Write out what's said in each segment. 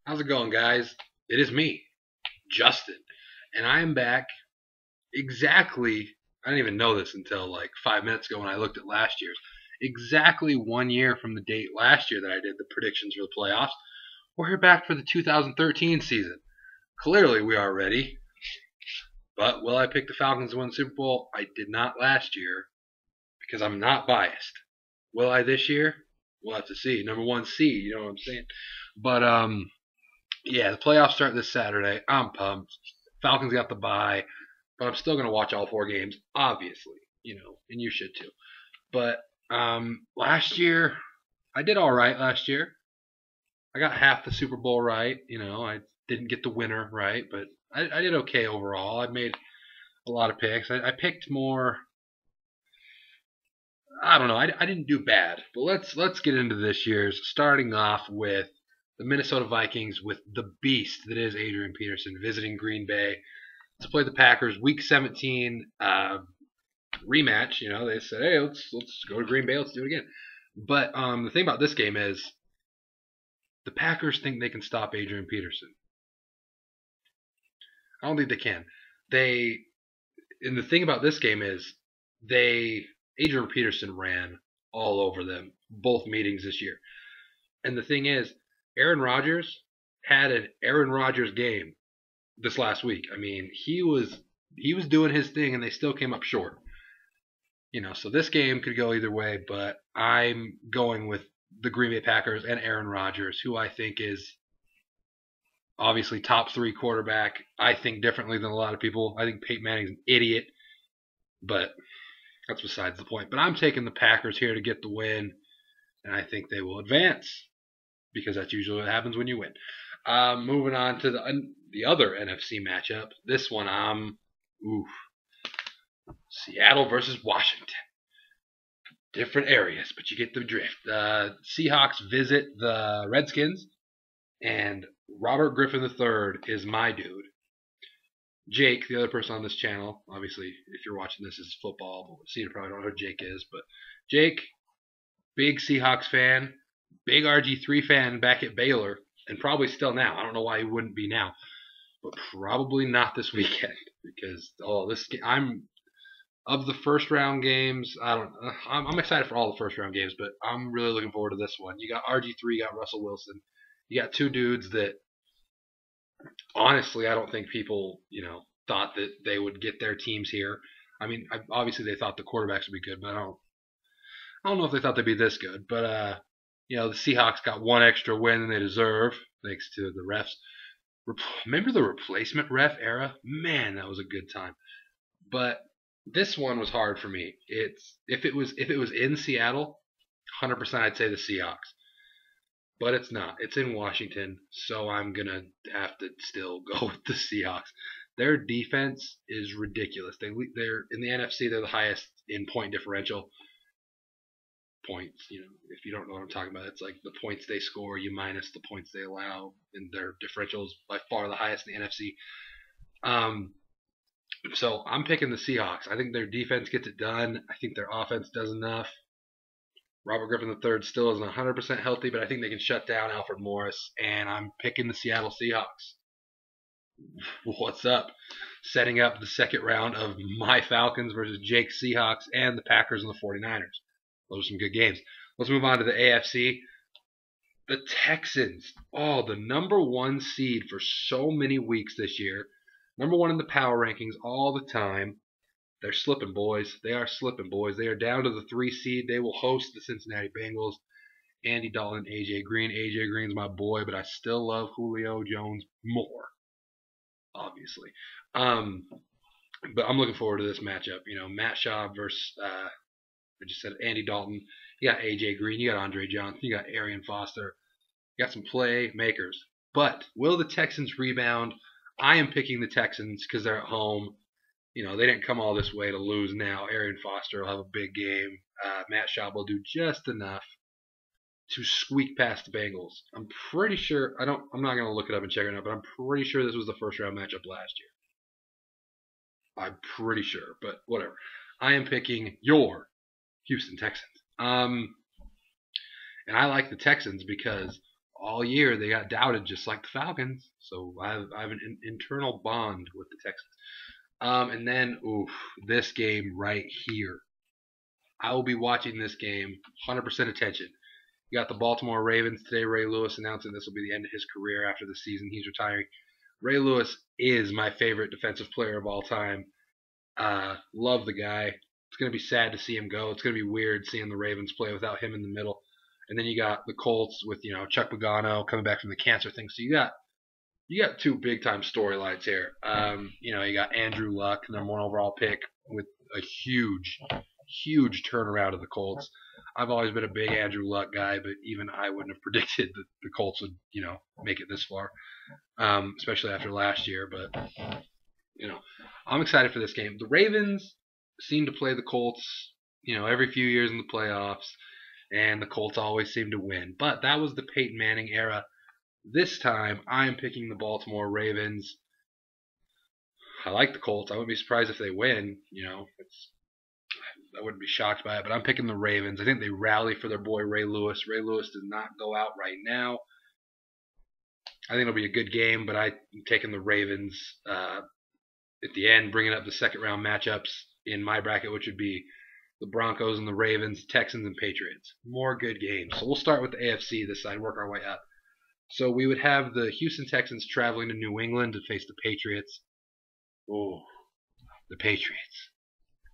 How's it going, guys? It is me, Justin, and I am back exactly. I didn't even know this until like 5 minutes ago when I looked at last year's. Exactly 1 year from the date last year that I did the predictions for the playoffs. We're back for the 2013 season. Clearly, we are ready. But will I pick the Falcons to win the Super Bowl? I did not last year because I'm not biased. Will I this year? We'll have to see. Number one seed, you know what I'm saying? But yeah, the playoffs start this Saturday. I'm pumped. Falcons got the bye, but I'm still gonna watch all four games, obviously. And you should too. But last year I did all right. Last year I got half the Super Bowl right. I didn't get the winner right, but I did okay overall. I made a lot of picks. I picked more. I don't know. I didn't do bad, but let's get into this year's. Starting off with the Minnesota Vikings with the beast that is Adrian Peterson visiting Green Bay to play the Packers. Week 17 rematch. They said, hey, let's go to Green Bay. Let's do it again. But the thing about this game is the Packers think they can stop Adrian Peterson. I don't think they can. And the thing about this game is Adrian Peterson ran all over them both meetings this year. And the thing is, Aaron Rodgers had an Aaron Rodgers game this last week. I mean, he was doing his thing, and they still came up short. So this game could go either way, but I'm going with the Green Bay Packers and Aaron Rodgers, who I think is obviously top three quarterback. I think differently than a lot of people. I think Peyton Manning's an idiot, but that's besides the point. But I'm taking the Packers here to get the win, and I think they will advance because that's usually what happens when you win. Moving on to the other NFC matchup. This one, Seattle versus Washington. Different areas, but you get the drift. Seahawks visit the Redskins, and Robert Griffin III is my dude. Jake, the other person on this channel, obviously, if you're watching this, is football. You probably don't know who Jake is, but Jake, big Seahawks fan, big RG3 fan back at Baylor, and probably still now. I don't know why he wouldn't be now, but probably not this weekend because I'm of the first round games. I'm excited for all the first round games, but I'm really looking forward to this one. You got RG3, you got Russell Wilson, you got two dudes that honestly I don't think people thought that they would get their teams here. I mean, obviously they thought the quarterbacks would be good, but I don't know if they thought they'd be this good. But the Seahawks got one extra win than they deserve thanks to the refs. Remember the replacement ref era? Man, that was a good time. But this one was hard for me. If it was in Seattle, 100% I'd say the Seahawks. But it's not. It's in Washington, so I'm gonna have to still go with the Seahawks. Their defense is ridiculous. They're in the NFC. They're the highest in point differential. Points. If you don't know what I'm talking about, it's like the points they score, you minus the points they allow, and their differential is by far the highest in the NFC. So I'm picking the Seahawks. I think their defense gets it done. I think their offense does enough. Robert Griffin III still isn't 100% healthy, but I think they can shut down Alfred Morris, and I'm picking the Seattle Seahawks. What's up? Setting up the second round of my Falcons versus Jake's Seahawks and the Packers and the 49ers. Those are some good games. Let's move on to the AFC. The Texans. The number one seed for so many weeks this year. Number one in the power rankings all the time. They're slipping, boys. They are slipping, boys. They are down to the 3 seed. They will host the Cincinnati Bengals. Andy Dalton, AJ Green. AJ Green's my boy, but I still love Julio Jones more, obviously. But I'm looking forward to this matchup. Matt Schaub versus, I just said Andy Dalton. You got AJ Green. You got Andre Johnson. You got Arian Foster. You got some playmakers. But will the Texans rebound? I am picking the Texans because they're at home. They didn't come all this way to lose now. Arian Foster will have a big game. Matt Schaub will do just enough to squeak past the Bengals. I'm pretty sure. I'm not going to look it up and check it out, but I'm pretty sure this was the first round matchup last year. I'm pretty sure, but whatever. I am picking your Houston Texans. And I like the Texans because all year they got doubted just like the Falcons. So I have an internal bond with the Texans. And then, this game right here. I will be watching this game 100% attention. You got the Baltimore Ravens today. Ray Lewis announcing this will be the end of his career after the season. He's retiring. Ray Lewis is my favorite defensive player of all time. Love the guy. It's going to be sad to see him go. It's going to be weird seeing the Ravens play without him in the middle. And then you got the Colts with Chuck Pagano coming back from the cancer thing. So you got two big time storylines here. You got Andrew Luck, number 1 overall pick, with a huge turnaround of the Colts. I've always been a big Andrew Luck guy, but even I wouldn't have predicted that the Colts would, make it this far, especially after last year. But I'm excited for this game. The Ravens seem to play the Colts, every few years in the playoffs, and the Colts always seem to win. But that was the Peyton Manning era. This time, I'm picking the Baltimore Ravens. I like the Colts. I wouldn't be surprised if they win. I wouldn't be shocked by it, but I'm picking the Ravens. I think they rally for their boy Ray Lewis. Ray Lewis does not go out right now. I think it'll be a good game, but I'm taking the Ravens at the end, bringing up the second round matchups in my bracket, which would be the Broncos and the Ravens, Texans and Patriots. More good games. So we'll start with the AFC this side, work our way up. So we would have the Houston Texans traveling to New England to face the Patriots. Oh, the Patriots.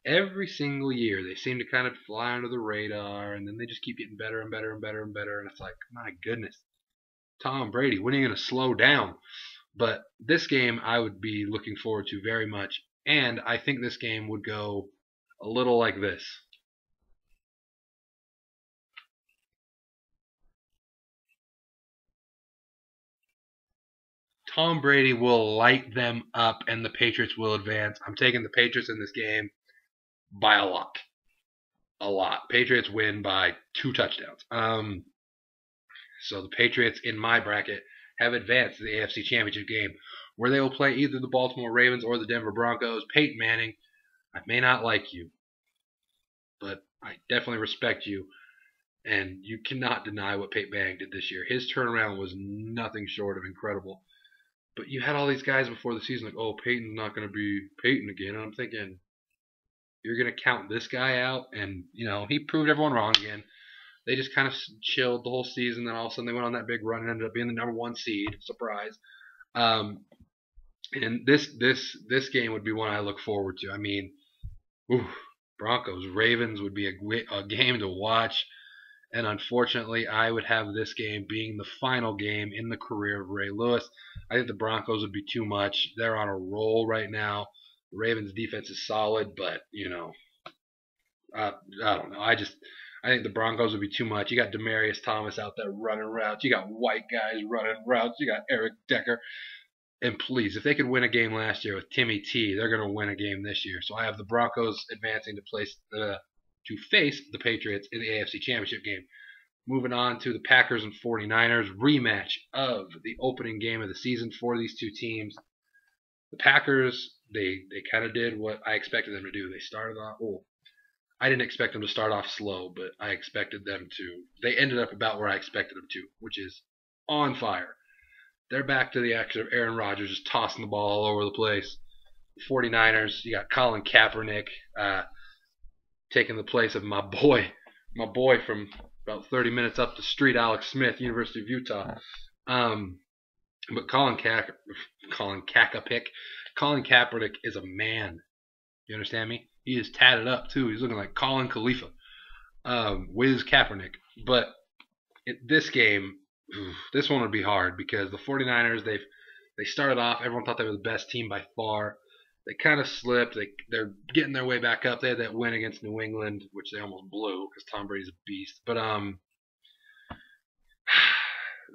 Every single year, they seem to kind of fly under the radar, and then they just keep getting better and better and better and better. And it's like, my goodness, Tom Brady, when are you going to slow down? But this game, I would be looking forward to very much, and I think this game would go a little like this. Tom Brady will light them up, and the Patriots will advance. I'm taking the Patriots in this game by a lot. A lot. Patriots win by 2 touchdowns. So the Patriots in my bracket have advanced to the AFC Championship game, where they will play either the Baltimore Ravens or the Denver Broncos. Peyton Manning, I may not like you, but I definitely respect you, and you cannot deny what Peyton Manning did this year. His turnaround was nothing short of incredible. But you had all these guys before the season like, oh, Peyton's not going to be Peyton again. And I'm thinking, you're going to count this guy out? And, he proved everyone wrong again. They just kind of chilled the whole season. Then all of a sudden they went on that big run and ended up being the number 1 seed. Surprise. And this game would be one I look forward to. I mean, Broncos, Ravens would be a game to watch. And unfortunately, I would have this game being the final game in the career of Ray Lewis. I think the Broncos would be too much. They're on a roll right now. The Ravens' defense is solid, but, I don't know. I think the Broncos would be too much. You got Demaryius Thomas out there running routes. You got white guys running routes. You got Eric Decker. And please, if they could win a game last year with Timmy T, they're going to win a game this year. So I have the Broncos advancing to face the Patriots in the AFC Championship game. Moving on to the Packers and 49ers rematch of the opening game of the season for these two teams. The Packers, they kind of did what I expected them to do. They started off, I didn't expect them to start off slow, but I expected them to. They ended up about where I expected them to, which is on fire. They're back to the action of Aaron Rodgers just tossing the ball all over the place. The 49ers, you got Colin Kaepernick, taking the place of my boy from about 30 minutes up the street, Alex Smith, University of Utah. But Colin Kaepernick is a man. You understand me? He is tatted up too. He's looking like Colin Khalifa, Wiz Kaepernick. But this game, this one would be hard because the 49ers, they started off, everyone thought they were the best team by far. They kind of slipped. They're getting their way back up. They had that win against New England, which they almost blew because Tom Brady's a beast. But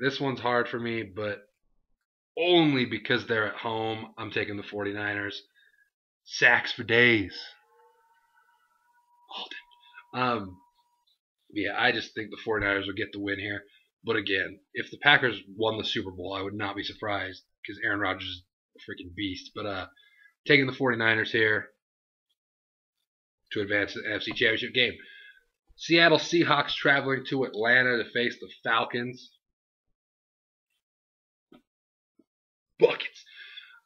this one's hard for me, but only because they're at home. I'm taking the 49ers. Sacks for days. Yeah, I just think the 49ers will get the win here. But again, if the Packers won the Super Bowl, I would not be surprised because Aaron Rodgers is a freaking beast. But taking the 49ers here to advance to the NFC Championship game. Seattle Seahawks traveling to Atlanta to face the Falcons. buckets.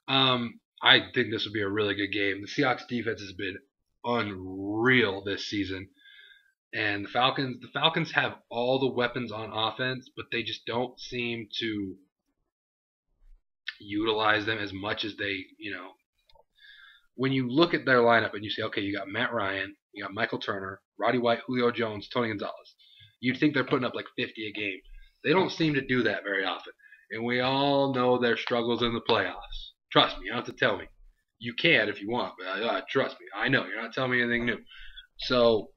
I think this will be a really good game. The Seahawks defense has been unreal this season. And the Falcons have all the weapons on offense, but they just don't seem to utilize them as much as they. When you look at their lineup and you say, okay, you got Matt Ryan, you got Michael Turner, Roddy White, Julio Jones, Tony Gonzalez. You'd think they're putting up like 50 a game. They don't seem to do that very often. And we all know their struggles in the playoffs. Trust me, you don't have to tell me. You can if you want, but trust me, I know. You're not telling me anything new. So,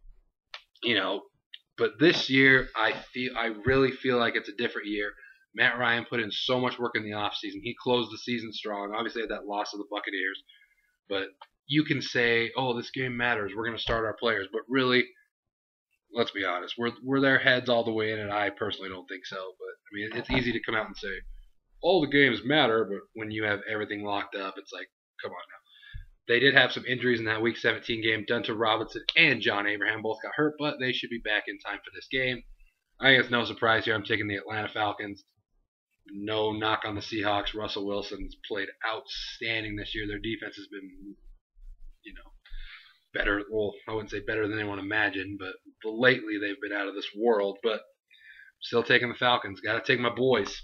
but this year I really feel like it's a different year. Matt Ryan put in so much work in the offseason. He closed the season strong. Obviously, had that loss of the Buccaneers. But you can say, oh, this game matters. We're going to start our players. But really, let's be honest. Were their heads all the way in? And I personally don't think so. But, I mean, it's easy to come out and say, all the games matter. But when you have everything locked up, it's like, come on now. They did have some injuries in that Week 17 game. Dunta Robinson and John Abraham both got hurt, but they should be back in time for this game. I think it's no surprise here. I'm taking the Atlanta Falcons. No knock on the Seahawks. Russell Wilson's played outstanding this year. Their defense has been, better. Well, I wouldn't say better than anyone imagined, but lately they've been out of this world. But still taking the Falcons. Got to take my boys.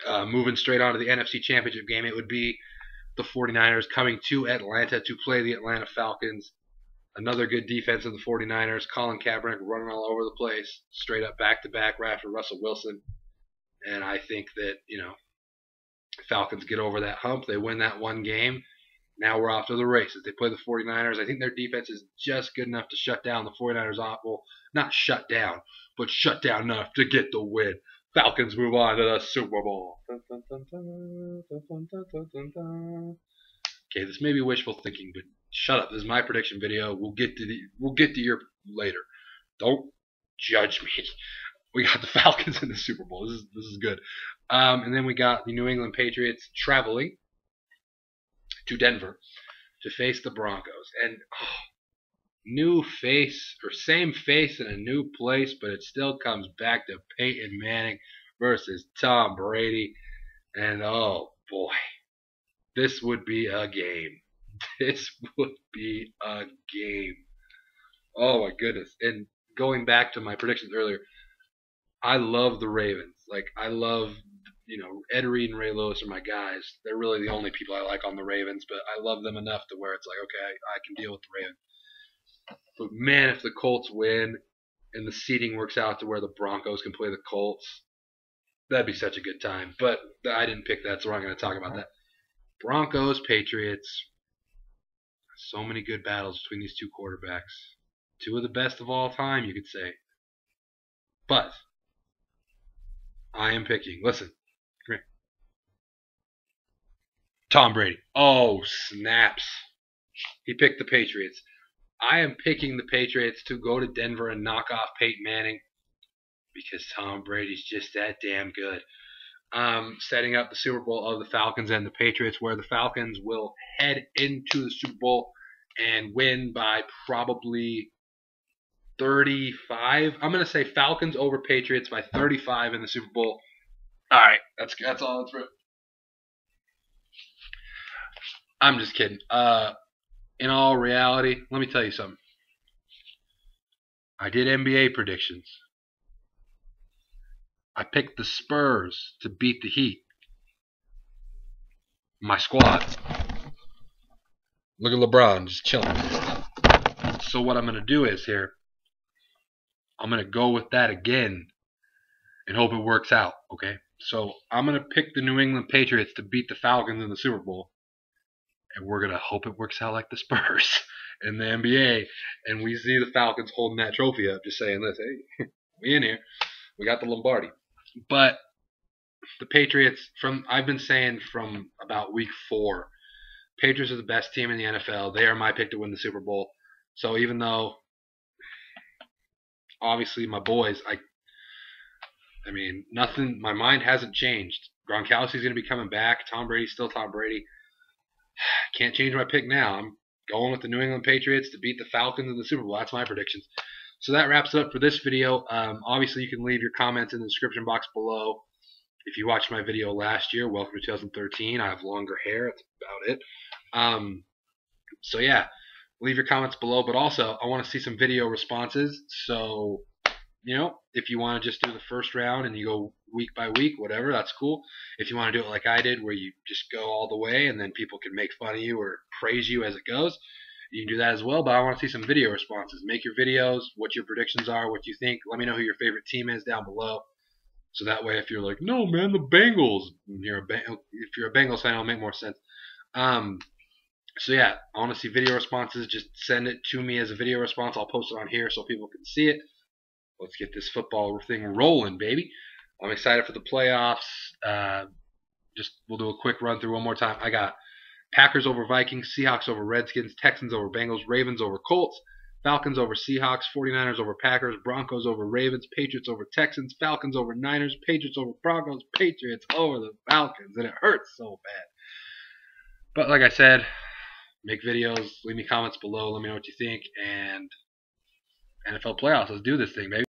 Moving straight on to the NFC Championship game, it would be the 49ers coming to Atlanta to play the Atlanta Falcons. Another good defense of the 49ers. Colin Kaepernick running all over the place. Straight up back-to-back right after Russell Wilson. And I think that, Falcons get over that hump. They win that one game. Now we're off to the races. They play the 49ers. I think their defense is just good enough to shut down the 49ers off. Well, not shut down, but shut down enough to get the win. Falcons move on to the Super Bowl. Okay, this may be wishful thinking, but shut up. This is my prediction video. We'll get to your later. Don't judge me. We got the Falcons in the Super Bowl. This is good. And then we got the New England Patriots traveling to Denver to face the Broncos. And new face, or same face in a new place, but it still comes back to Peyton Manning versus Tom Brady. And oh boy, this would be a game. This would be a game. Oh my goodness. And going back to my predictions earlier, I love the Ravens. I love, Ed Reed and Ray Lewis are my guys. They're really the only people I like on the Ravens, but I love them enough to where it's like, okay, I can deal with the Ravens. But man, if the Colts win and the seeding works out to where the Broncos can play the Colts, that'd be such a good time. But I didn't pick that, so we're not going to talk about that. Broncos, Patriots. So many good battles between these two quarterbacks. Two of the best of all time, you could say. But I am picking. Listen. Come here. Tom Brady. Oh, snaps. He picked the Patriots. I am picking the Patriots to go to Denver and knock off Peyton Manning because Tom Brady's just that damn good. Setting up the Super Bowl of the Falcons and the Patriots, where the Falcons will head into the Super Bowl and win by probably 35. I'm going to say Falcons over Patriots by 35 in the Super Bowl. All right, that's all that's written. I'm just kidding. In all reality, let me tell you something. I did NBA predictions. I picked the Spurs to beat the Heat. My squad. Look at LeBron just chilling. So what I'm going to do is here, I'm going to go with that again and hope it works out, okay? So I'm going to pick the New England Patriots to beat the Falcons in the Super Bowl. And we're going to hope it works out like the Spurs in the NBA. And we see the Falcons holding that trophy up, just saying this, hey, we in here. We got the Lombardi. But the Patriots, I've been saying from about week 4, Patriots are the best team in the NFL. They are my pick to win the Super Bowl. So even though, obviously, my boys, I mean, nothing, my mind hasn't changed. Gronkowski's going to be coming back. Tom Brady's still Tom Brady. Can't change my pick now. I'm going with the New England Patriots to beat the Falcons in the Super Bowl. That's my predictions. So that wraps it up for this video. Obviously, you can leave your comments in the description box below. If you watched my video last year, welcome to 2013. I have longer hair. That's about it. So yeah, leave your comments below. But also, I want to see some video responses. So if you want to just do the first round and you go week by week, whatever, that's cool. If you want to do it like I did, where you just go all the way and then people can make fun of you or praise you as it goes, you can do that as well. But I want to see some video responses. Make your videos, what your predictions are, what you think. Let me know who your favorite team is down below. So that way, if you're like, no, man, the Bengals, if you're a Bengals fan, it'll make more sense. So yeah, I want to see video responses. Just send it to me as a video response. I'll post it on here so people can see it. Let's get this football thing rolling, baby. I'm excited for the playoffs. We'll do a quick run through one more time. I got Packers over Vikings, Seahawks over Redskins, Texans over Bengals, Ravens over Colts, Falcons over Seahawks, 49ers over Packers, Broncos over Ravens, Patriots over Texans, Falcons over Niners, Patriots over Broncos, Patriots over the Falcons. And it hurts so bad. But like I said, make videos, leave me comments below, let me know what you think, and NFL playoffs. Let's do this thing, baby.